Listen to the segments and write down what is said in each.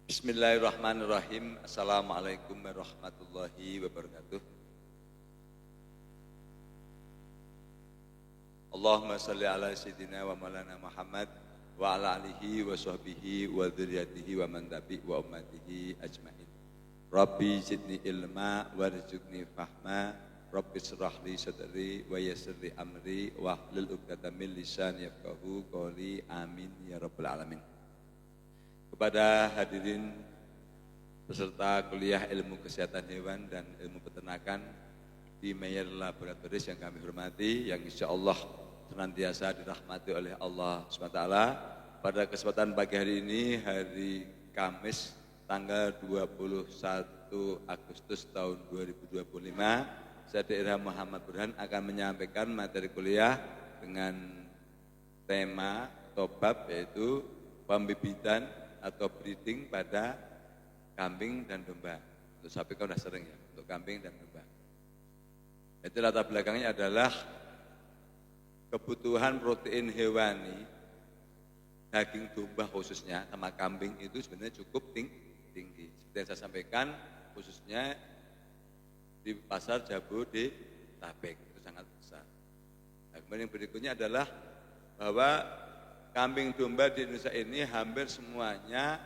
Bismillahirrahmanirrahim. Assalamualaikum warahmatullahi wabarakatuh. Allahumma salli ala sayyidina wa maulana Muhammad wa ala alihi wa sahbihi wa dzurriyyatihi wa man tabi' wa ummatihi ajmain. Rabbi zidni ilma warzuqni fahma. Rabbi shrah li sadri wa yassir li amri wa hlul 'uqdatam min lisani yafqahu qawli. Amin ya rabbal alamin. Kepada hadirin peserta kuliah ilmu kesehatan hewan dan ilmu peternakan di Mayer Laboratories yang kami hormati, yang insya Allah senantiasa dirahmati oleh Allah SWT. Pada kesempatan pagi hari ini, hari Kamis tanggal 21 Agustus tahun 2025, saya Daerah Muhammad Burhan akan menyampaikan materi kuliah dengan tema atau bab yaitu pembibitan atau breeding pada kambing dan domba. Untuk sapi kan sudah sering ya, untuk kambing dan domba. Itu latar belakangnya adalah kebutuhan protein hewani, daging domba khususnya sama kambing itu sebenarnya cukup tinggi. Seperti yang saya sampaikan, khususnya di pasar Jabodetabek itu sangat besar. Nah, kemudian yang berikutnya adalah bahwa kambing domba di Indonesia ini hampir semuanya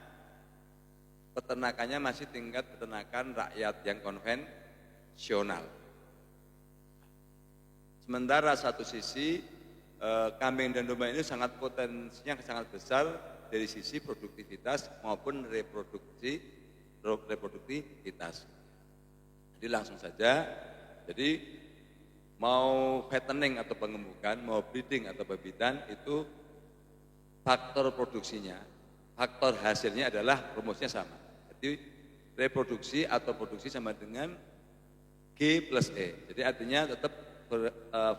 peternakannya masih tingkat peternakan rakyat yang konvensional. Sementara satu sisi kambing dan domba ini sangat potensinya sangat besar dari sisi produktivitas maupun reproduktivitas. Jadi langsung saja, jadi mau fattening atau pengemukan, mau breeding atau pembibitan itu faktor produksinya, faktor hasilnya adalah rumusnya sama. Jadi reproduksi atau produksi sama dengan G plus E. Jadi artinya tetap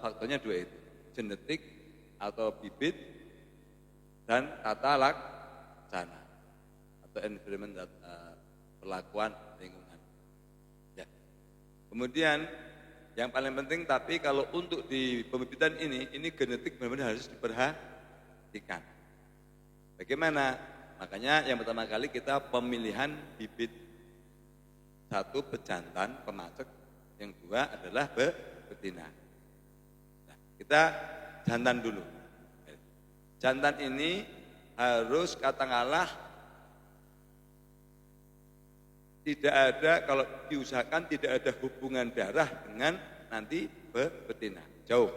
faktornya dua itu, genetik atau bibit dan tata laksana atau environment, perlakuan lingkungan. Ya. Kemudian yang paling penting, tapi kalau untuk di pembibitan ini genetik benar-benar harus diperhatikan. Bagaimana? Makanya yang pertama kali kita pemilihan bibit. Satu pejantan, pemacek. Yang dua adalah betina. Nah, kita jantan dulu. Jantan ini harus katakanlah tidak ada, kalau diusahakan tidak ada hubungan darah dengan nanti betina. Jauh.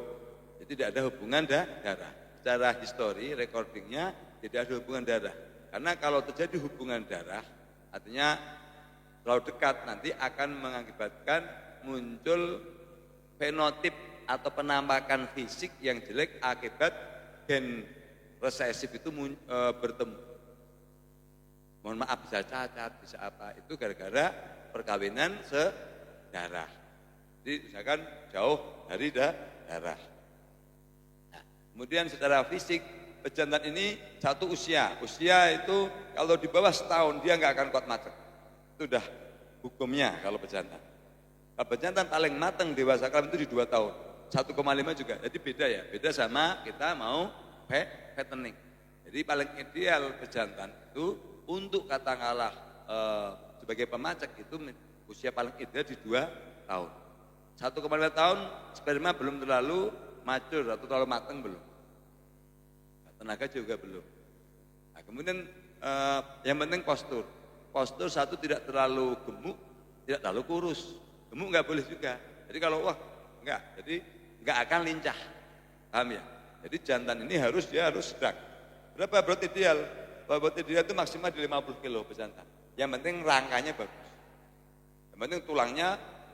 Jadi tidak ada hubungan darah. Secara histori, recordingnya tidak ada hubungan darah. Karena kalau terjadi hubungan darah, artinya kalau dekat nanti akan mengakibatkan muncul fenotip atau penampakan fisik yang jelek akibat gen resesif itu bertemu. Mohon maaf, bisa cacat, bisa apa, itu gara-gara perkawinan sedarah. Jadi misalkan jauh dari darah. Nah, kemudian secara fisik, pejantan ini satu usia itu kalau di bawah setahun dia nggak akan kuat macet. Itu udah hukumnya kalau pejantan. Kalau pejantan paling matang dewasa kelamin itu di 2 tahun, 1,5 juga. Jadi beda ya, beda sama kita mau fattening. Jadi paling ideal pejantan itu untuk katakanlah sebagai pemacek itu usia paling ideal di 2 tahun. 1,5 tahun sperma belum terlalu mature atau terlalu matang belum. Tenaga juga belum. Nah, kemudian yang penting postur. Postur satu tidak terlalu gemuk, tidak terlalu kurus. Gemuk nggak boleh juga. Jadi kalau enggak, jadi nggak akan lincah. Paham ya? Jadi jantan ini dia harus sedang. Berapa berat ideal? Berat ideal itu maksimal di 50 kilo pejantan. Yang penting rangkanya bagus. Yang penting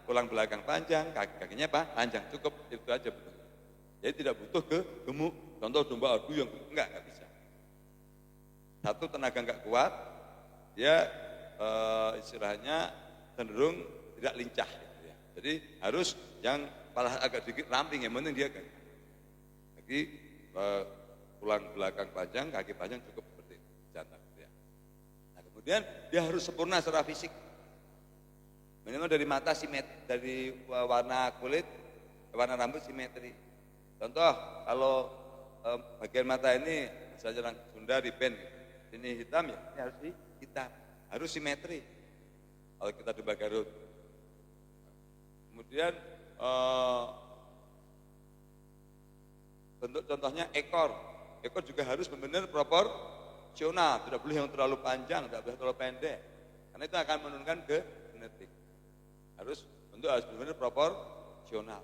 tulang belakang panjang, kakinya panjang, cukup itu aja betul. Jadi tidak butuh gemuk. Contoh domba adu yang enggak bisa. Satu, tenaga enggak kuat, dia istilahnya cenderung tidak lincah. Gitu ya. Jadi harus yang kepala agak sedikit ramping, yang penting dia kan. Jadi tulang belakang panjang, kaki panjang cukup seperti jantan. Gitu ya. Nah, kemudian dia harus sempurna secara fisik. Minimal dari mata simetri, dari warna kulit, warna rambut simetri. Contoh kalau bagian mata ini misalnya orang Sunda di pen, ini hitam ya, ini harus hitam. harus simetri kalau kita domba Garut. Kemudian bentuk contohnya ekor juga harus benar-benar proporsional, tidak boleh yang terlalu panjang, tidak boleh terlalu pendek, karena itu akan menurunkan ke genetik. Bentuk harus benar-benar proporsional.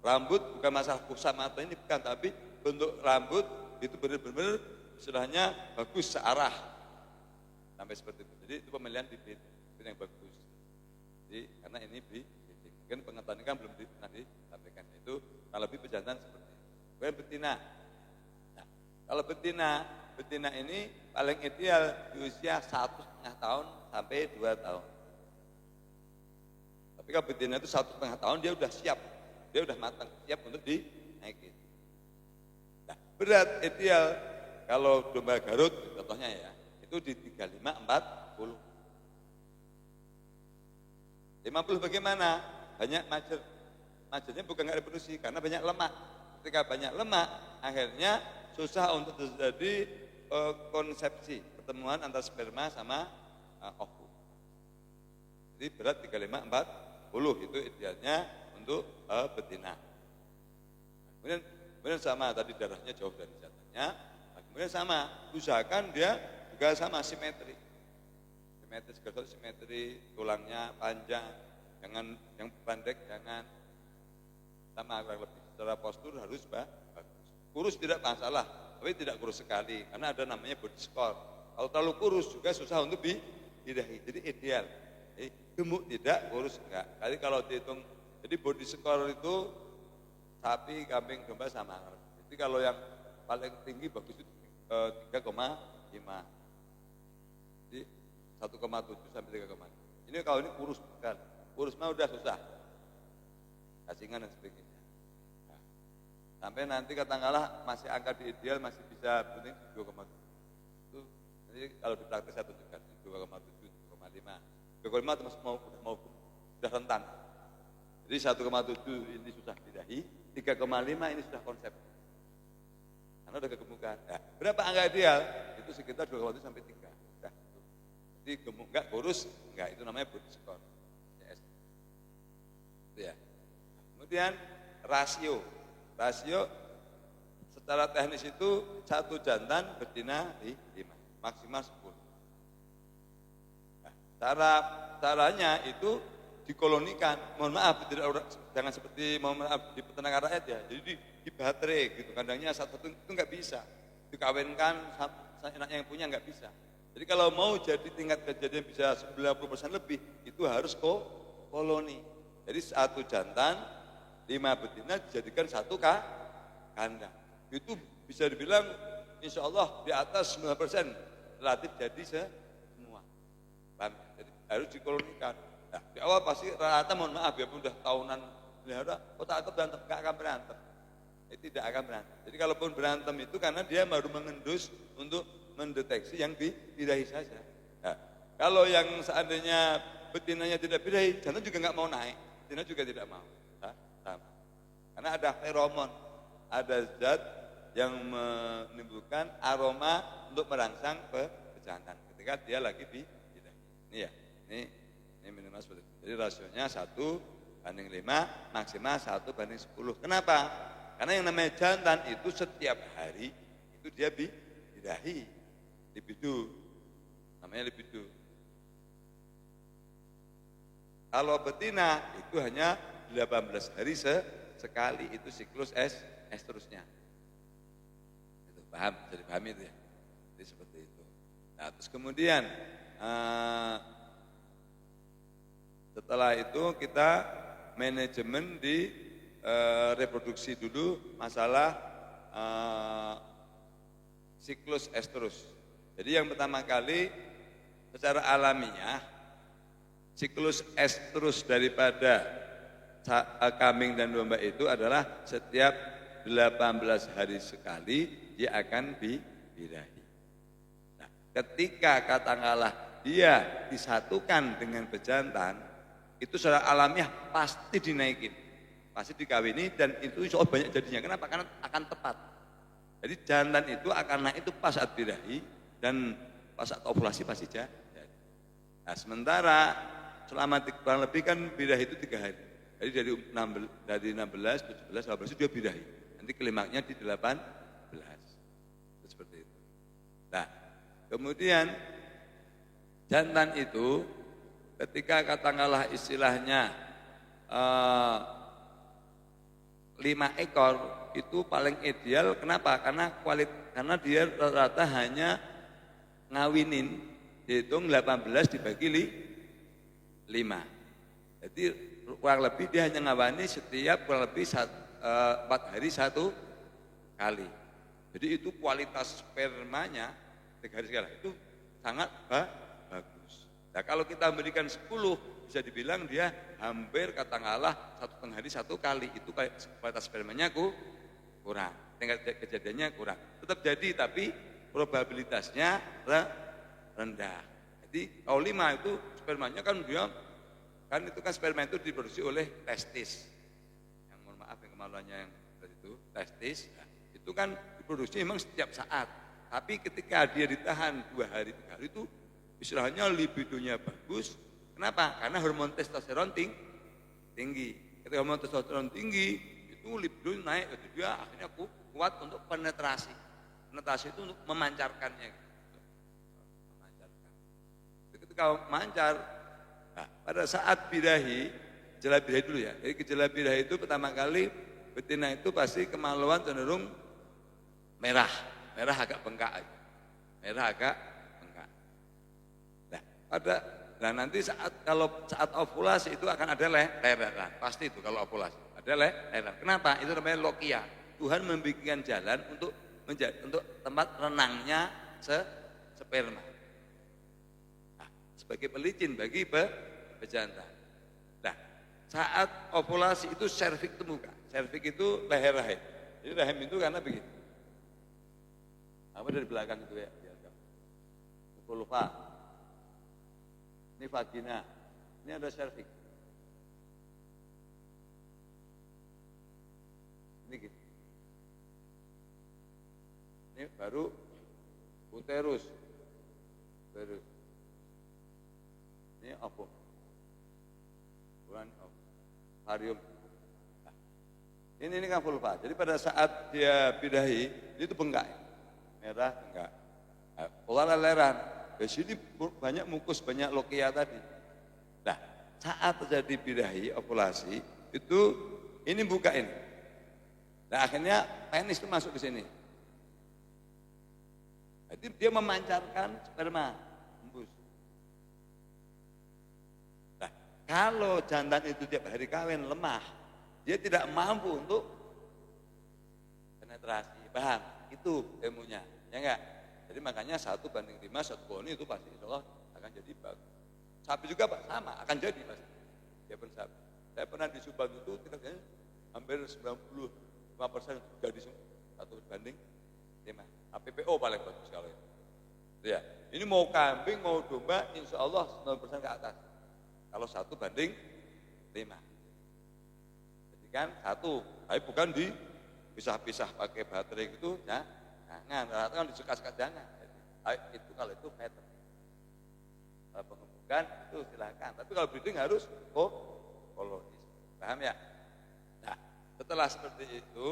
Rambut bukan masalah pusat mata ini bukan, tapi bentuk rambut itu benar-benar istilahnya bagus searah sampai seperti itu. Jadi itu pemilihan bibit yang bagus. Jadi karena ini mungkin pengetahuan kan belum pernah disampaikan, itu kalau lebih pejantan seperti itu. Kemudian betina. Nah, kalau betina ini paling ideal di usia 1,5 tahun sampai 2 tahun. Tapi kalau betina itu 1,5 tahun dia udah siap, dia udah matang, siap untuk dinaikin. Nah, berat ideal kalau domba Garut contohnya ya, itu di 35-40. 50 bagaimana? Banyak majer. Majernya bukan nggak reproduksi karena banyak lemak. Ketika banyak lemak, akhirnya susah untuk terjadi konsepsi, pertemuan antara sperma sama ovum. Jadi berat 35-40 itu idealnya untuk betina. Kemudian sama tadi darahnya jauh dari jantannya. Kemudian sama, usahakan dia juga sama simetri. Simetri, tulangnya panjang, jangan yang pendek, jangan sama kurang lebih. Secara postur harus bagus. Kurus tidak masalah, tapi tidak kurus sekali, karena ada namanya body score. Kalau terlalu kurus juga susah untuk dirahi. Jadi ideal. Jadi gemuk tidak, kurus enggak. Kali kalau dihitung, jadi body score itu sapi, kambing, domba sama. Jadi kalau yang paling tinggi bagus itu 3,5. Jadi 1,7 sampai 3,5. Ini kalau ini kurus bukan. Kurus mah udah susah. Cacingan dan sebagainya. Nah, sampai nanti katakanlah masih angka di ideal masih bisa bunyi 2,7. Itu jadi kalau di praktek saya tunjukkan 2,7, 2,5. 2,5 termasuk sudah rentan. Jadi 1,7 ini sudah dirahi, 3,5 ini sudah konsep. Karena udah kegemukan. Nah, berapa angka ideal? Itu sekitar 2,7 sampai 3. Nah, jadi gemuk enggak, kurus enggak, itu namanya body score. Yes. Itu ya. Kemudian rasio secara teknis itu 1 jantan betina 5, maksimal 10. Nah, caranya itu dikolonikan. Mohon maaf, jangan seperti di peternakan rakyat ya. Jadi di baterai gitu, kandangnya satu itu nggak bisa. Dikawinkan enaknya yang punya nggak bisa. Jadi kalau mau jadi tingkat kejadian bisa 90% lebih, itu harus koloni. Jadi 1 jantan, 5 betina dijadikan 1 kandang. Itu bisa dibilang insya Allah di atas 9% relatif jadi semua. Jadi harus dikolonikan. Nah, di awal pasti rata mohon maaf ya, udah tahunan melihara, takut berantem, nggak akan berantem. Tidak akan berantem. Jadi kalaupun berantem itu karena dia baru mengendus untuk mendeteksi yang birahi saja. Nah, kalau yang seandainya betinanya tidak birahi, jantan juga nggak mau naik, betina juga tidak mau. Nah, sama. Karena ada feromon, ada zat yang menimbulkan aroma untuk merangsang pejantan ketika dia lagi birahi. Ini ya, ini minimal seperti itu. Jadi rasionya 1:5, maksimal 1:10. Kenapa? Karena yang namanya jantan itu setiap hari itu dia birahi, libido, namanya libido. Kalau betina itu hanya 18 hari sekali, itu siklus estrusnya. Itu paham, jadi paham itu ya. Jadi seperti itu. Nah, terus kemudian setelah itu kita manajemen di reproduksi dulu masalah siklus estrus. Jadi yang pertama kali secara alamiah siklus estrus daripada kambing dan domba itu adalah setiap 18 hari sekali dia akan birahi. Nah, ketika katakanlah dia disatukan dengan bejantan, itu secara alamiah pasti dinaikin, pasti dikawini, dan itu insya Allah banyak jadinya. Kenapa? Karena akan tepat. Jadi jantan itu akan naik itu pas saat birahi dan pas saat ovulasi pasti jadi. Nah, sementara selama kurang lebih kan birahi itu 3 hari. Jadi dari 16, 17, 18 itu dia birahi. Nanti klimaknya di 18. Seperti itu. Nah, kemudian jantan itu ketika katakanlah istilahnya 5 ekor itu paling ideal. Kenapa? Karena dia rata-rata hanya ngawinin, dihitung 18 dibagi 5. Jadi kurang lebih dia hanya ngawani setiap kurang lebih 4 hari 1 kali. Jadi itu kualitas spermanya 3 hari sekali itu sangat bagus. Nah kalau kita berikan 10, bisa dibilang dia hampir katakanlah 1 hari 1 kali, itu kualitas spermanya kurang, tingkat kejadiannya kurang. Tetap jadi tapi probabilitasnya rendah. Jadi kalau 5 itu spermanya kan itu kan sperma itu diproduksi oleh testis. Yang mohon maaf yang kemaluannya yang itu testis. Nah, itu kan diproduksi memang setiap saat. Tapi ketika dia ditahan 2 hari 3 hari itu istilahnya libidonya bagus. Kenapa? Karena hormon testosteron tinggi. Ketika hormon testosteron tinggi, itu libido naik, itu dia akhirnya kuat untuk penetrasi. Penetrasi itu untuk memancarkannya. Memancarkan. Ketika mancar, nah, pada saat birahi, gejala birahi dulu ya. Jadi gejala birahi itu pertama kali betina itu pasti kemaluan cenderung merah agak bengkak. Nah nanti kalau saat ovulasi itu akan ada leheran, pasti itu kalau ovulasi ada leheran. Kenapa? Itu namanya lokia. Tuhan membikinkan jalan untuk tempat renangnya sperma. Nah, sebagai pelicin bagi pejantan. Nah, saat ovulasi itu serviks itu muka. Serviks itu leher rahim. Jadi rahim itu karena begini. Apa dari belakang itu ya? Vulva. Ini vagina. Ini ada serviks. Ini gitu. Ini baru uterus. Ini ovum. Bukan ovarium. Nah, ini kan vulva. Jadi pada saat dia birahi, itu bengkak. Merah bengkak. Nah, pola leleran. Di sini banyak mukus, banyak lokia tadi. Nah, saat terjadi birahi, ovulasi, itu ini buka ini. Nah, akhirnya penis itu masuk ke sini. Jadi dia memancarkan sperma, embus. Nah, kalau jantan itu tiap hari kawin lemah, dia tidak mampu untuk penetrasi, paham? Itu ilmunya, ya enggak? Jadi makanya 1:5, 1 koni itu pasti insya Allah akan jadi bagus. Sapi juga Pak, sama, akan jadi pasti. Dia pun sapi. Saya pernah di Subang itu tingkatnya hampir 95% jadi 1:5. APPO paling bagus kalau itu. Ya, ini mau kambing, mau domba, insya Allah 90% ke atas. Kalau 1:5. Jadi kan 1, tapi bukan dipisah-pisah pakai baterai gitu, ya. Jangan, rata-rata kan disuka-suka jangan. Jadi, itu kalau itu meter. Kalau pengembukan itu silakan. Tapi kalau breeding harus kolonis. Paham ya? Nah, setelah seperti itu,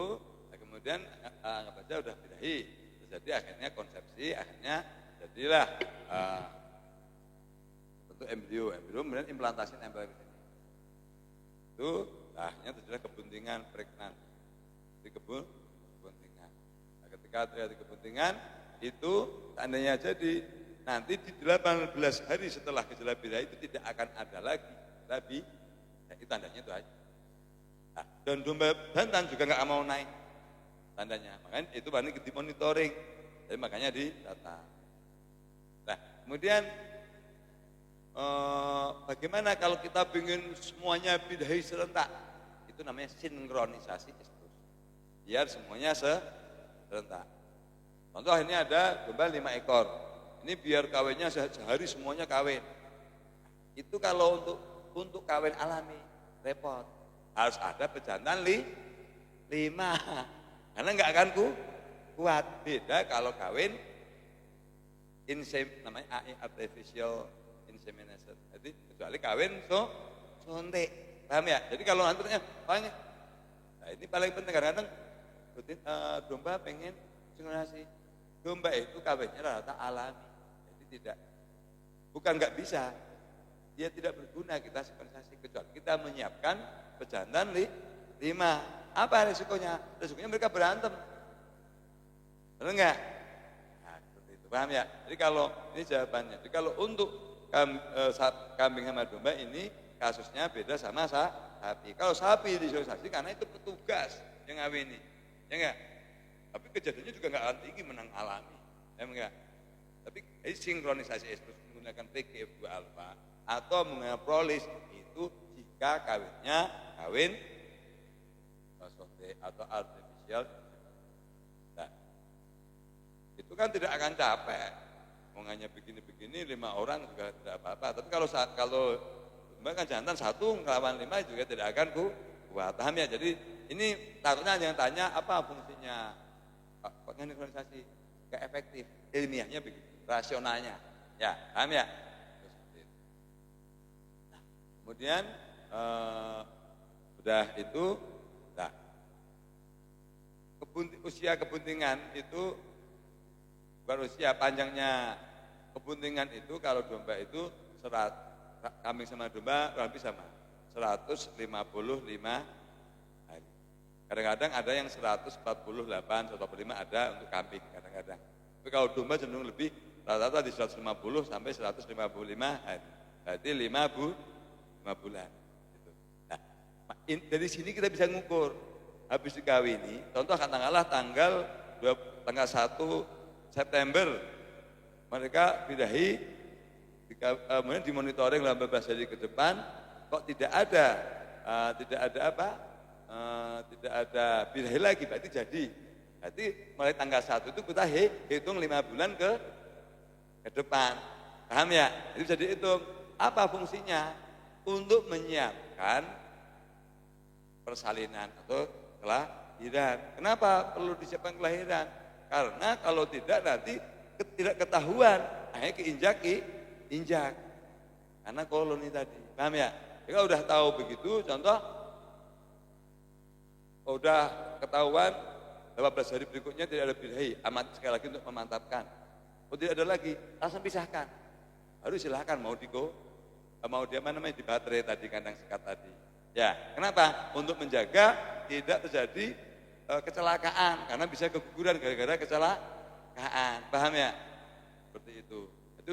kemudian anggap aja udah birahi. Jadi akhirnya konsepsi, akhirnya jadilah bentuk embrio, kemudian implantasi nempel ke sini. Itu akhirnya terjadi kebuntingan pregnan. Di kebuntingan. Nah, ketika terjadi kebuntingan itu tandanya jadi nanti di 18 hari setelah gejala birahi itu tidak akan ada lagi. Ya, itu tandanya itu aja. Nah, dan domba jantan juga nggak mau naik tandanya, makanya itu paling dimonitoring, jadi makanya didata. Nah, kemudian bagaimana kalau kita ingin semuanya birahi serentak? Itu namanya sinkronisasi estrus, biar semuanya serentak. Contoh ini ada domba 5 ekor, ini biar kawinnya sehari semuanya kawin. Itu kalau untuk kawin alami repot, harus ada pejantan 5. Karena enggak akan kuat. Beda kalau kawin namanya artificial insemination. Jadi kecuali kawin suntik. Paham ya? Jadi kalau nanti paling, nah ini paling penting kadang-kadang domba pengen inseminasi. Domba itu kawinnya rata alami. Jadi bukan nggak bisa, dia tidak berguna kita inseminasi kecuali kita menyiapkan pejantan 5. Apa resikonya? Resikonya mereka berantem. Benar enggak? Nah, seperti itu. Paham ya? Jadi kalau ini jawabannya. Jadi kalau untuk kambing sama domba ini kasusnya beda sama sapi. Kalau sapi disosialisasi karena itu petugas yang ngawini. Ya enggak? Tapi kejadiannya juga enggak tinggi menang alami. Ya enggak? Tapi sinkronisasi estrus menggunakan PGF2 alfa atau menggunakan prolis itu jika kawin atau artificial. Nah, itu kan tidak akan capek. Hanya begini-begini 5 orang juga tidak apa-apa. Tapi kalau kan jantan 1 ngelawan 5 juga tidak akan kuat. Paham ya? Jadi ini takutnya yang tanya apa fungsinya sinkronisasi? Gak efektif. Ilmiahnya begitu, rasionalnya. Ya, paham ya? Nah, kemudian udah itu. Usia kebuntingan itu, bukan usia, panjangnya kebuntingan itu kalau domba itu kambing sama domba lebih sama 155 hari. Kadang-kadang ada yang 148, 145 ada untuk kambing kadang-kadang. Tapi kalau domba cenderung lebih, rata-rata di 150 sampai 155 hari. Berarti 5 bulan. Gitu. Nah, dari sini kita bisa ngukur. Habis dikawini, contoh katakanlah tanggal 1 September mereka bidahi, kemudian dimonitoring dalam beberapa hari ke depan, kok tidak ada bidahi lagi, berarti jadi. Berarti mulai tanggal 1 itu kita hitung 5 bulan ke depan. Paham ya? Jadi bisa dihitung. Apa fungsinya? Untuk menyiapkan persalinan atau kelahiran. Kenapa perlu disiapkan kelahiran? Karena kalau tidak nanti tidak ketahuan, akhirnya keinjak. Karena koloni tadi, paham ya? Jika udah tahu begitu, contoh, udah ketahuan 12 hari berikutnya tidak ada birahi, amat sekali lagi untuk memantapkan. Oh tidak ada lagi, langsung pisahkan. Baru silahkan mau dia di baterai tadi, kandang sekat tadi. Ya, kenapa? Untuk menjaga tidak terjadi kecelakaan, karena bisa keguguran gara-gara kecelakaan. Paham ya? Seperti itu. Itu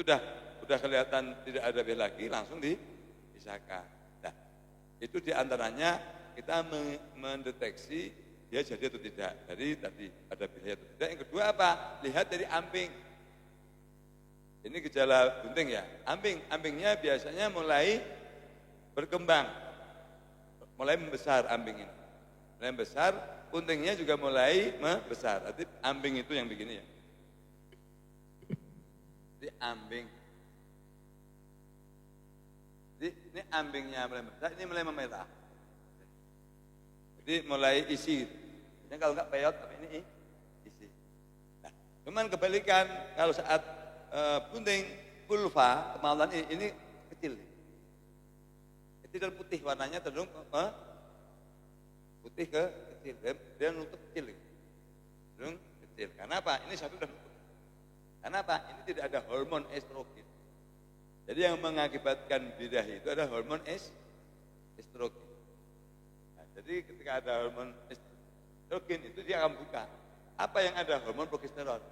udah kelihatan tidak ada bel lagi, langsung dipisahkan. Nah, itu diantaranya kita mendeteksi dia jadi atau tidak. Jadi tadi ada bel atau tidak. Yang kedua apa? Lihat dari ambing. Ini gejala bunting ya. Ambingnya biasanya mulai berkembang. Mulai membesar ambing ini. Mulai besar, puntingnya juga mulai membesar. Jadi ambing itu yang begini ya. Jadi ambing. Jadi ini ambingnya mulai besar, ini mulai memerah. Jadi mulai isi. Jadi kalau enggak peyot, tapi ini isi. Nah, cuman kebalikan kalau saat bunting vulva, kemaluan ini kecil. Tidak putih, warnanya cenderung putih ke kecil, dia nutup kecil, cenderung kecil. Karena apa? Ini sapi sudah nutup. Karena apa? Ini tidak ada hormon estrogen. Jadi yang mengakibatkan birahi itu ada hormon estrogen. Nah, jadi ketika ada hormon estrogen itu dia akan buka. Apa yang ada hormon progesteron?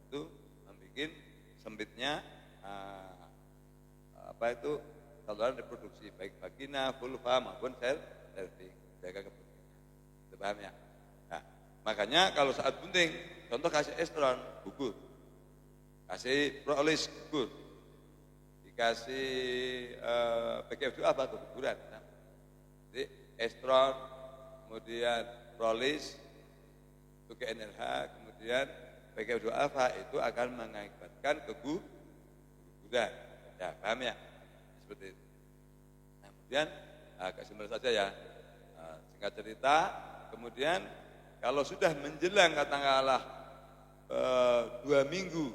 Itu membuat sempitnya saluran reproduksi baik vagina, vulva maupun sel cervix, jaga kebuntingan. Itu paham ya? Nah, makanya kalau saat bunting, contoh kasih estron gugur, kasih propolis gugur, dikasih PGF2 apa keguguran. Nah, jadi estron, kemudian propolis, itu ke NRH, kemudian PGF2 alfa itu akan mengakibatkan keguguran. Ya, paham ya? Seperti itu. Nah, kemudian agak simpel saja ya. Singkat cerita, kemudian kalau sudah menjelang katakanlah 2 minggu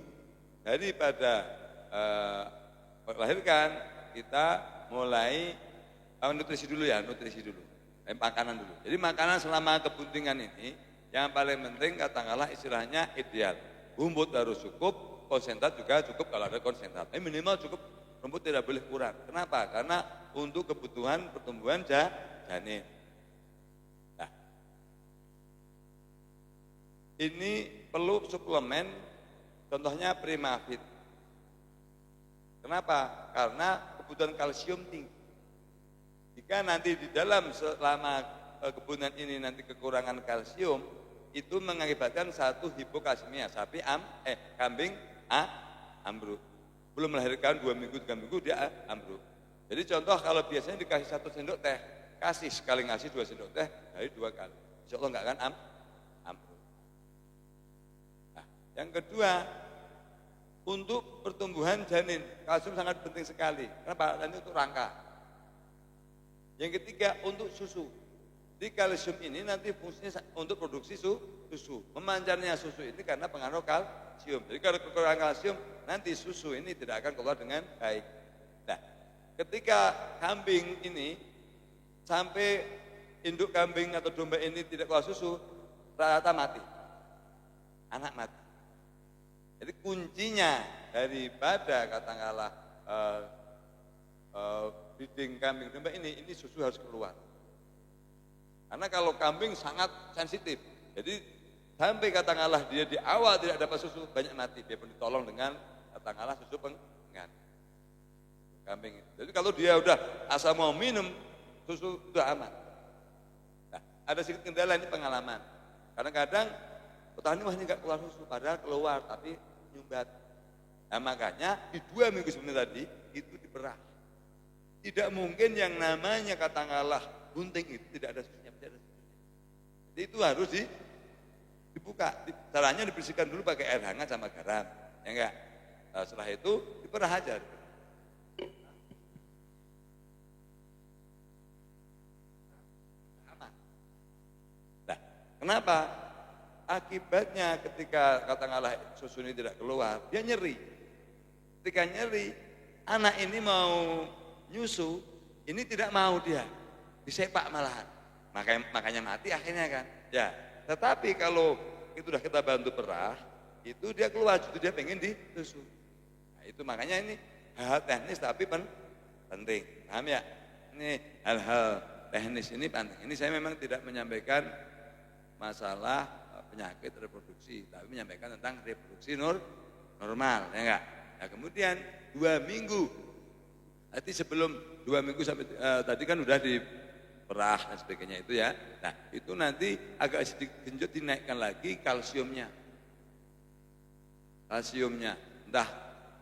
daripada melahirkan, kita mulai nutrisi dulu ya, nutrisi dulu. Makanan dulu. Jadi makanan selama kebuntingan ini yang paling penting katakanlah istilahnya ideal. Rumput harus cukup, konsentrat juga cukup kalau ada konsentrat. Minimal cukup, rumput tidak boleh kurang. Kenapa? Karena untuk kebutuhan pertumbuhan janin. Nah, ini perlu suplemen, contohnya Primavit. Kenapa? Karena kebutuhan kalsium tinggi. Jika nanti di dalam selama kebunan ini nanti kekurangan kalsium, itu mengakibatkan satu hipokalsemia, kambing ambruk. Belum melahirkan 2 minggu, 3 minggu dia ambruk. Jadi contoh kalau biasanya dikasih 1 sendok teh, kasih sekali ngasih 2 sendok teh, dari 2 kali. Insya Allah enggak akan ambruk. Nah, yang kedua, untuk pertumbuhan janin, kalsium sangat penting sekali. Kenapa? Ini untuk rangka. Yang ketiga, untuk susu. Di kalsium ini nanti fungsinya untuk produksi susu. Memancarnya susu ini karena pengaruh kalsium. Jadi kalau kekurangan kalsium, nanti susu ini tidak akan keluar dengan baik. Nah, ketika kambing ini sampai induk kambing atau domba ini tidak keluar susu, rata-rata mati. Anak mati. Jadi kuncinya daripada katakanlah breeding kambing domba ini susu harus keluar. Karena kalau kambing sangat sensitif, jadi sampai katakanlah dia di awal tidak dapat susu, banyak mati. Dia pun ditolong dengan katakanlah susu pengganti kambing. Jadi kalau dia udah asal mau minum susu sudah aman. Nah, ada sedikit kendala ini pengalaman. Kadang-kadang petani wah ini nggak keluar susu, padahal keluar tapi nyumbat. Nah makanya di 2 minggu sebelumnya tadi itu diperah. Tidak mungkin yang namanya katakanlah bunting itu tidak ada susunya. Jadi itu harus dibuka. Caranya dibersihkan dulu pakai air hangat sama garam. Ya enggak? Nah, setelah itu diperah aja. Aman. Nah, kenapa? Akibatnya ketika katakanlah susu ini tidak keluar, dia nyeri. Ketika nyeri, anak ini mau nyusu, ini tidak mau dia, disepak malahan, makanya mati akhirnya kan. Ya, tetapi kalau itu sudah kita bantu perah, itu dia keluar, itu dia pengen disusu. Nah, itu makanya ini hal-hal teknis tapi penting, paham ya? Ini hal-hal teknis ini penting. Ini saya memang tidak menyampaikan masalah penyakit reproduksi, tapi menyampaikan tentang reproduksi normal, ya enggak? Nah kemudian 2 minggu. Nanti sebelum 2 minggu sampai tadi kan udah diperah dan sebagainya itu ya. Nah itu nanti agak sedikit genjot dinaikkan lagi kalsiumnya. Entah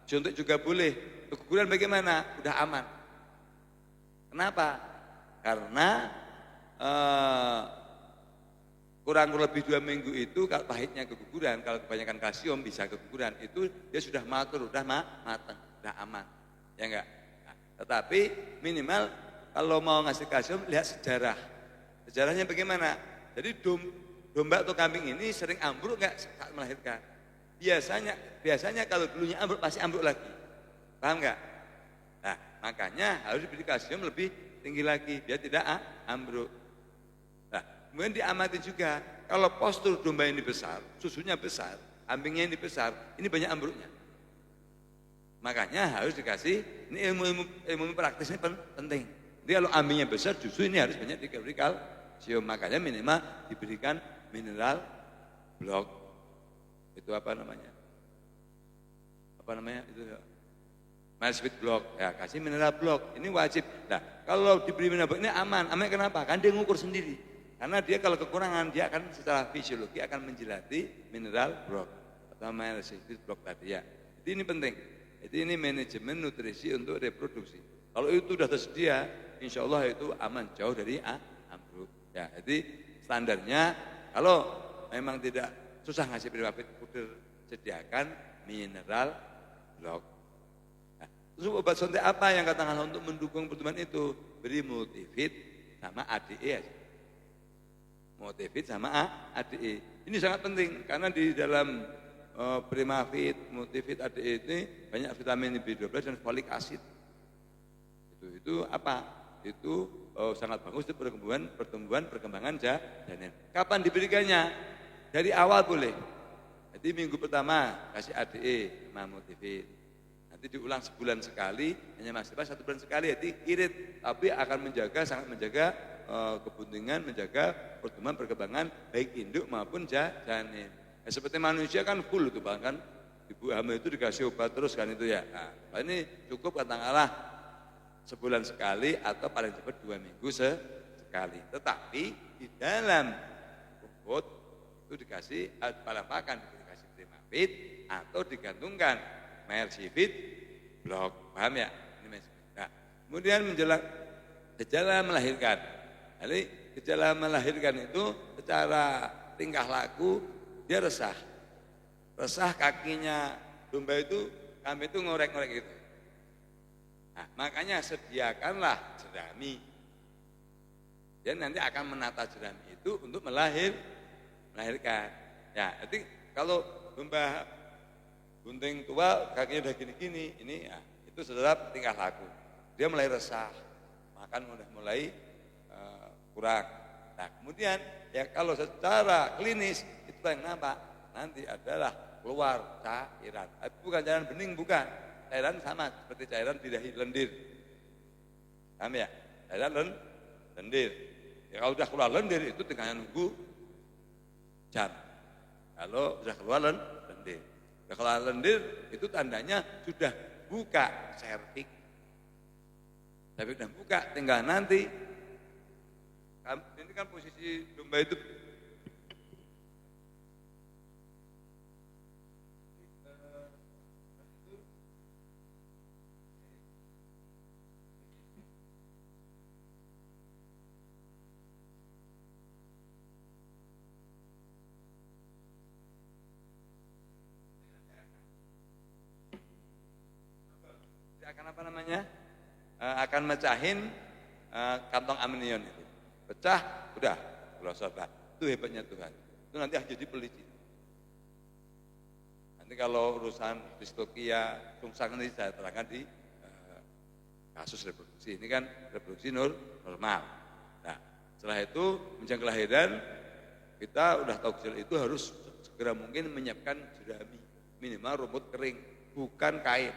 suntik juga boleh. Keguguran bagaimana? Udah aman. Kenapa? Karena kurang lebih 2 minggu itu kalau pahitnya keguguran, kalau kebanyakan kalsium bisa keguguran, itu dia sudah matur, udah matang, udah aman. Ya enggak? Tetapi minimal kalau mau ngasih kalsium lihat sejarah. Sejarahnya bagaimana? Jadi domba atau kambing ini sering ambruk enggak saat melahirkan? Biasanya kalau dulunya ambruk pasti ambruk lagi. Paham enggak? Nah, makanya harus diberi kalsium lebih tinggi lagi biar tidak ambruk. Nah, kemudian diamati juga kalau postur domba ini besar, susunya besar, kambingnya ini besar, ini banyak ambruknya. Makanya harus dikasih, ini ilmu praktis ini penting. Jadi kalau ambingnya besar justru ini harus banyak diberi kalsium. Makanya minimal diberikan mineral blok. Itu apa namanya? Itu ya. Malsweet blok. Ya kasih mineral blok. Ini wajib. Nah kalau diberi mineral blok ini aman. Aman kenapa? Kan dia ngukur sendiri. Karena dia kalau kekurangan dia akan secara fisiologi akan menjelati mineral blok atau malsweet blok tadi ya. Jadi ini penting. Jadi ini manajemen nutrisi untuk reproduksi. Kalau itu sudah tersedia, insya Allah itu aman jauh dari ambruk. Ya, jadi standarnya kalau memang tidak susah ngasih Primavit, sediakan mineral blok. Nah, terus obat suntik apa yang katakanlah untuk mendukung pertumbuhan itu? Beri multivit sama ADE aja. Multivit sama ADE. Ini sangat penting karena di dalam Primavit, Multivit, ADE ini banyak vitamin B12 dan folik acid. Itu apa? Itu sangat bagus untuk pertumbuhan perkembangan janin. Kapan diberikannya? Dari awal boleh. Jadi minggu pertama kasih ADE sama Multivit. Nanti diulang sebulan sekali, hanya maksimal 1 bulan sekali. Jadi irit, tapi akan sangat menjaga kebuntingan, menjaga pertumbuhan perkembangan baik induk maupun janin. Ya, seperti manusia kan full itu bahkan ibu hamil itu dikasih obat terus kan itu ya. Nah, ini cukup katakanlah sebulan sekali atau paling cepat 2 minggu sekali. Tetapi di dalam rumput itu dikasih pada pakan dikasih Primavit atau digantungkan Mercivit blok, paham ya? Nah, kemudian menjelang gejala melahirkan. Jadi gejala melahirkan itu secara tingkah laku dia resah kakinya domba itu, kami itu ngorek-ngorek gitu. Nah, makanya sediakanlah jerami. Dia nanti akan menata jerami itu untuk melahirkan. Ya, jadi kalau domba gunting tua kakinya udah gini-gini, ini ya, itu sudah tingkah laku. Dia mulai resah, makan udah mulai kurang. Nah, kemudian ya kalau secara klinis itu yang nampak nanti adalah keluar cairan. Bukan cairan bening, bukan. Cairan sama seperti cairan birahi lendir. Paham ya? Cairan lendir. Ya kalau sudah keluar lendir itu tinggal nunggu jam. Kalau sudah keluar lendir. Nah, kalau lendir itu tandanya sudah buka serviks. Tapi sudah buka, tinggal nanti. Ini kan posisi domba itu akan apa namanya? Akan mecahin kantong amnion itu. Pecah, udah, sahabat. Itu hebatnya Tuhan. Itu nanti jadi peliti. Nanti kalau urusan distokia, sungsang ini saya terangkan di kasus reproduksi. Ini kan reproduksi normal. Nah, setelah itu menjelang kelahiran, kita udah tahu gejala itu harus segera mungkin menyiapkan jerami. Minimal rumput kering, bukan kain.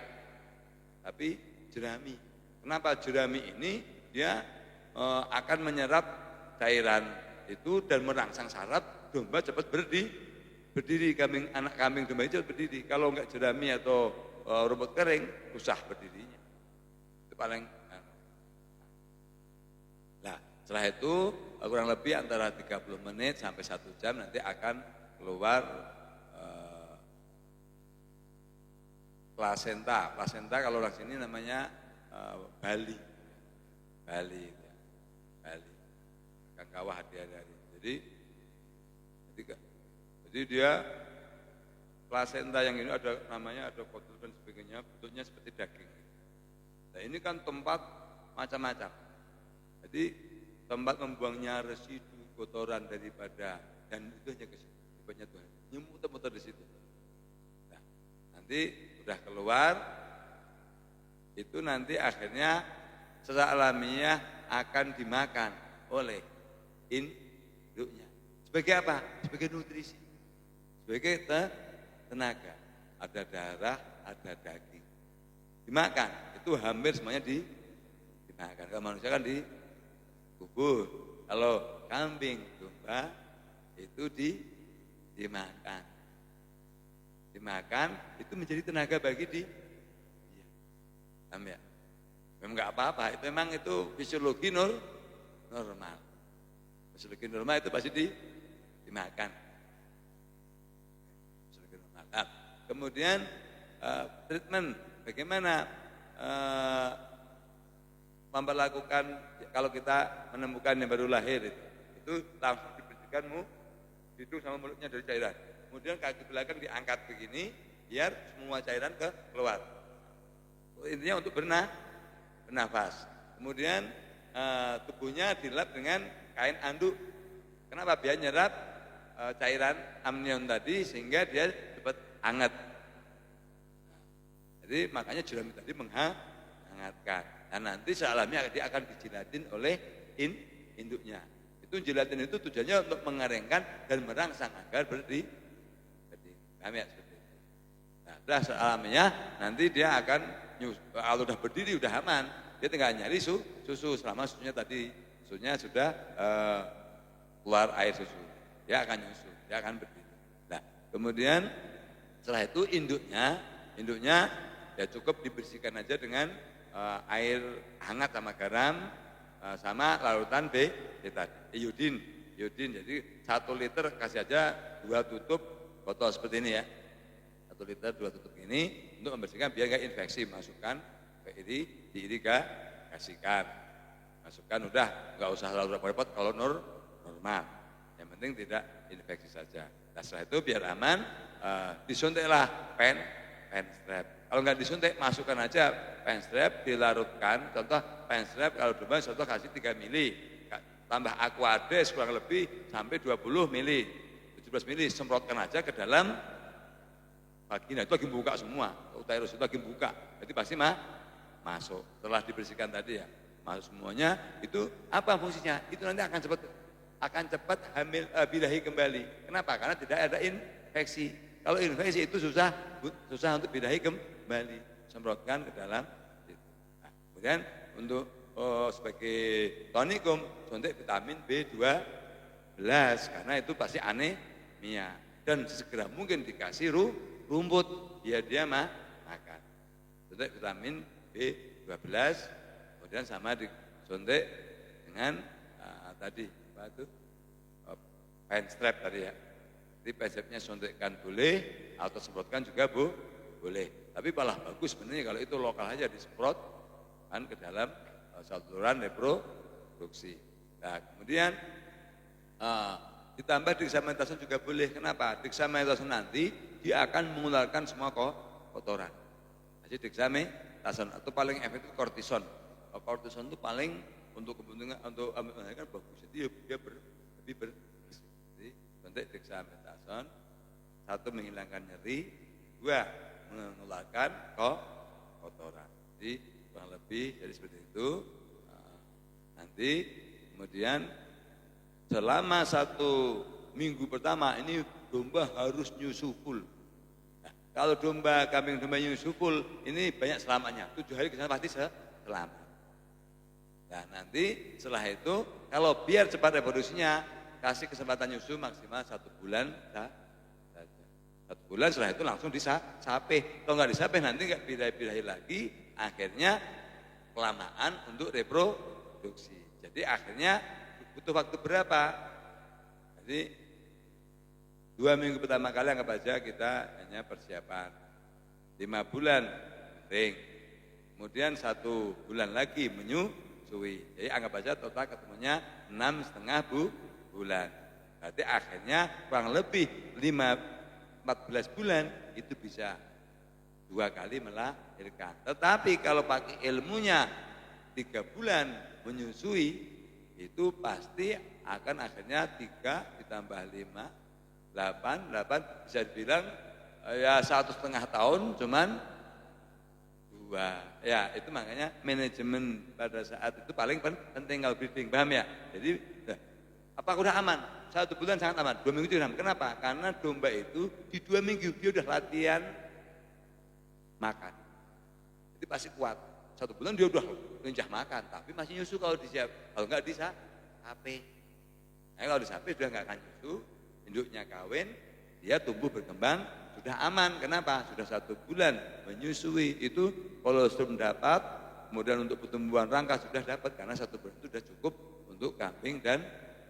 Tapi jerami. Kenapa jerami ini? Dia akan menyerap cairan itu dan merangsang saraf domba cepat berdiri. Anak kambing domba itu cepat berdiri. Kalau enggak jerami atau rumput kering, susah berdirinya. Itu paling. Nah, setelah itu kurang lebih antara 30 menit sampai 1 jam nanti akan keluar plasenta. Plasenta kalau orang sini namanya Bali. Bali. Akan kawah hari-hari. Jadi dia plasenta yang ini ada namanya, ada kotor dan sebagainya, bentuknya seperti daging. Nah, ini kan tempat macam-macam. Jadi tempat membuangnya residu kotoran daripada, dan itu hanya ke situ, hebatnya Tuhan. Nyemut-muter di situ. Nah, nanti udah keluar, itu nanti akhirnya secara alamiah akan dimakan oleh induknya. Sebagai apa? Sebagai nutrisi, sebagai tenaga. Ada darah, ada daging. Dimakan, itu hampir semuanya dimakan. Kalau manusia kan dikubur. Kalau kambing, domba itu dimakan. Dimakan, itu menjadi tenaga bagi dia. Paham ya? Memang enggak apa-apa, itu memang itu fisiologi normal. Fisiologi normal itu pasti dimakan. Fisiologi normal. Nah, kemudian treatment, bagaimana memperlakukan kalau kita menemukan yang baru lahir itu langsung dibersihkan hidung sama mulutnya dari cairan. Kemudian kaki belakang diangkat begini biar semua cairan keluar. Intinya untuk bernafas. Kemudian tubuhnya dilap dengan kain anduk. Kenapa? Biar nyerap cairan amnion tadi sehingga dia cepat hangat. Jadi makanya jerami tadi menghangatkan. Dan nanti sealamiah dia akan dijilatin oleh induknya. Itu jilatin itu tujuannya untuk mengeringkan dan merangsang agar berdiri. Paham ya? Seperti itu. Nah, setelah sealamiah nanti dia akan kalau udah berdiri udah aman, dia tinggal nyari susu selama susunya sudah keluar air susu. Dia akan nyusu, dia akan berdiri. Nah, kemudian setelah itu induknya ya cukup dibersihkan aja dengan air hangat sama garam sama larutan B tadi, iodin. Jadi 1 liter kasih aja 2 tutup botol seperti ini ya. 1 liter 2 tutup ini untuk membersihkan biar enggak infeksi. Masukkan ke kasihkan. Masukkan udah enggak usah terlalu repot kalau normal. Yang penting tidak infeksi saja. Nah, setelah itu biar aman disuntiklah pen strap. Kalau enggak disuntik masukkan aja pen strap dilarutkan. Contoh pen strap kalau domba contoh kasih 3 mili. Tambah Aquades kurang lebih sampai 20 mili. 17 mili semprotkan aja ke dalam vagina. Itu lagi buka semua. Uterus itu lagi buka. Jadi pasti masuk. Setelah dibersihkan tadi ya. Masuk semuanya. Itu apa fungsinya? Itu nanti akan cepat birahi kembali. Kenapa? Karena tidak ada infeksi. Kalau infeksi itu susah untuk birahi kembali. Semprotkan ke dalam itu. Nah, kemudian untuk sebagai tonikum suntik vitamin B12 karena itu pasti anemia dan segera mungkin dikasih rumput biar dia makan. Suntik vitamin B12 kemudian sama disuntik dengan tadi apa itu pen strap tadi ya. Jadi pen strapnya suntikkan boleh atau semprotkan juga boleh. Tapi malah bagus sebenarnya kalau itu lokal aja disemprot kan ke dalam saluran reproduksi. Nah, kemudian ditambah dexamethasone juga boleh. Kenapa? Dexamethasone nanti dia akan mengeluarkan semua kotoran. Jadi dexamethasone itu paling efektif kortison. Kortison itu paling untuk kepentingan untuk melahirkan bagus. Jadi dia lebih bersih. Jadi suntik dexamethasone 1 menghilangkan nyeri, 2 mengeluarkan kotoran. Jadi kurang lebih jadi seperti itu. Nanti kemudian selama 1 minggu pertama ini domba harus nyusu full. Nah, kalau kambing domba nyusu full ini banyak selamatnya. 7 hari kesana pasti selamat. Nah, nanti setelah itu kalau biar cepat reproduksinya kasih kesempatan nyusu maksimal 1 bulan saja. 1 bulan setelah itu langsung disapih. Kalau nggak disapih nanti nggak birahi lagi. Akhirnya kelamaan untuk reproduksi. Jadi akhirnya butuh waktu berapa? Jadi 2 minggu pertama kali anggap aja kita hanya persiapan. 5 bulan ring. Kemudian 1 bulan lagi menyusui. Jadi anggap aja total ketemunya 6,5 bulan. Berarti akhirnya kurang lebih 14 bulan itu bisa 2 kali melahirkan. Tetapi kalau pakai ilmunya 3 bulan menyusui itu pasti akan akhirnya 3 ditambah 5, 8 bisa dibilang ya 1,5 tahun cuman 2. Ya itu makanya manajemen pada saat itu paling penting kalau breeding, paham ya? Jadi apa udah aman? 1 bulan sangat aman, 2 minggu juga aman. Kenapa? Karena domba itu di 2 minggu dia udah latihan makan. Jadi pasti kuat. 1 bulan dia udah lincah makan, tapi masih nyusu kalau kalau enggak disape. Nah, kalau disape sudah enggak akan nyusu, induknya kawin, dia tumbuh berkembang sudah aman. Kenapa? Sudah 1 bulan menyusui itu kolostrum dapat, kemudian untuk pertumbuhan rangka sudah dapat karena 1 bulan itu sudah cukup untuk kambing dan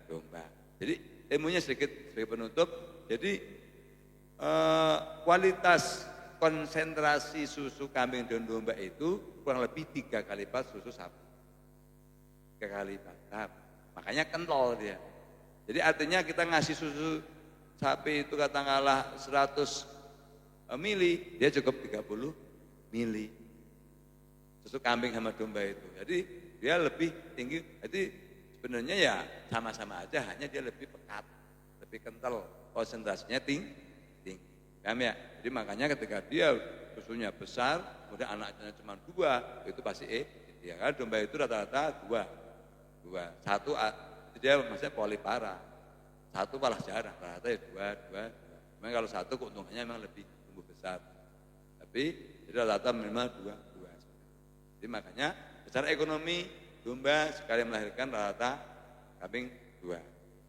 domba. Jadi ilmunya sedikit sebagai penutup. Jadi kualitas konsentrasi susu kambing dan domba itu kurang lebih 3 kali lipat susu sapi. 3 kali lipat. Nah, makanya kental dia. Jadi artinya kita ngasih susu sapi itu katakanlah 100 mili, dia cukup 30 mili. Susu kambing sama domba itu. Jadi dia lebih tinggi. Jadi sebenarnya ya sama-sama aja, hanya dia lebih pekat, lebih kental, konsentrasinya tinggi. Paham ya? Jadi makanya ketika dia susunya besar, kemudian anaknya cuma 2, itu pasti ya kan domba itu rata-rata 2. Satu dia maksudnya polipara. Satu malah jarang, rata-rata ya 2. Memang kalau satu keuntungannya memang lebih tumbuh besar. Tapi jadi rata-rata minimal 2. Jadi makanya secara ekonomi domba sekali melahirkan rata-rata kambing 2.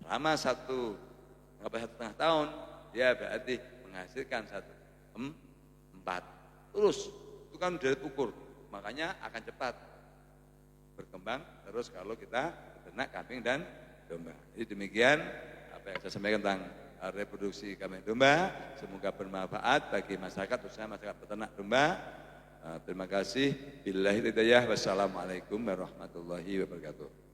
Selama 1,5 tahun dia berarti menghasilkan 4. Terus itu kan sudah ukur, makanya akan cepat berkembang terus kalau kita beternak kambing dan domba. Jadi demikian apa yang saya sampaikan tentang reproduksi kambing domba, semoga bermanfaat bagi masyarakat khususnya masyarakat peternak domba. Terima kasih. Billahi hidayah. Wassalamualaikum warahmatullahi wabarakatuh.